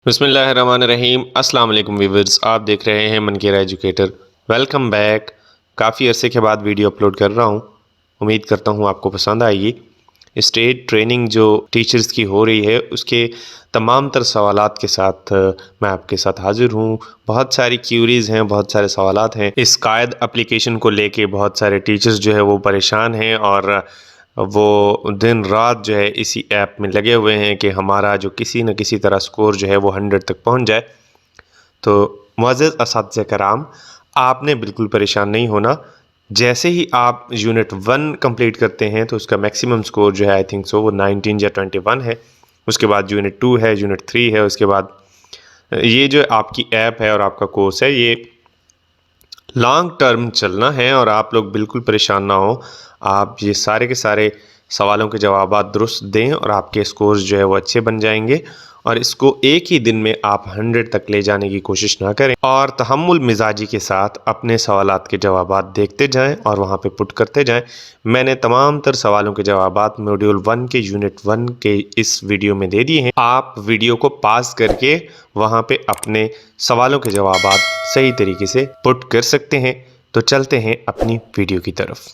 बिस्मिल्लाहिर्रहमानिर्रहीम। अस्सलाम वालेकुम व्यूअर्स, आप देख रहे हैं मनकेरा एजुकेटर। Welcome back. काफ़ी अरसे के बाद वीडियो अपलोड कर रहा हूँ, उम्मीद करता हूँ आपको पसंद आएगी। स्टेट ट्रेनिंग जो टीचर्स की हो रही है उसके तमाम तर सवालात के साथ मैं आपके साथ हाज़िर हूँ। बहुत सारी क्यूरीज़ हैं, बहुत सारे सवालात हैं। इस कायद एप्लीकेशन को लेके बहुत सारे टीचर्स जो है वो परेशान हैं और वो दिन रात जो है इसी ऐप में लगे हुए हैं कि हमारा जो किसी न किसी तरह स्कोर जो है वो 100 तक पहुंच जाए। तो मुअज़्ज़ज़ असातिज़ा कराम, आपने बिल्कुल परेशान नहीं होना। जैसे ही आप यूनिट 1 कंप्लीट करते हैं तो उसका मैक्सिमम स्कोर जो है आई थिंक सो वो 19 या 21 है। उसके बाद यूनिट 2 है, यूनिट 3 है। उसके बाद ये जो आपकी ऐप है और आपका कोर्स है ये लॉन्ग टर्म चलना है और आप लोग बिल्कुल परेशान ना हो। आप ये सारे के सारे सवालों के जवाबात दुरुस्त दें और आपके स्कोर्स जो है वो अच्छे बन जाएंगे और इसको एक ही दिन में आप 100 तक ले जाने की कोशिश ना करें और तहम्मुल मिजाजी के साथ अपने सवालात के जवाबात देखते जाएं और वहाँ पे पुट करते जाएं। मैंने तमाम तर सवालों के जवाबात मॉड्यूल 1 के यूनिट 1 के इस वीडियो में दे दिए हैं। आप वीडियो को पास करके वहाँ पे अपने सवालों के जवाबात सही तरीके से पुट कर सकते हैं। तो चलते हैं अपनी वीडियो की तरफ।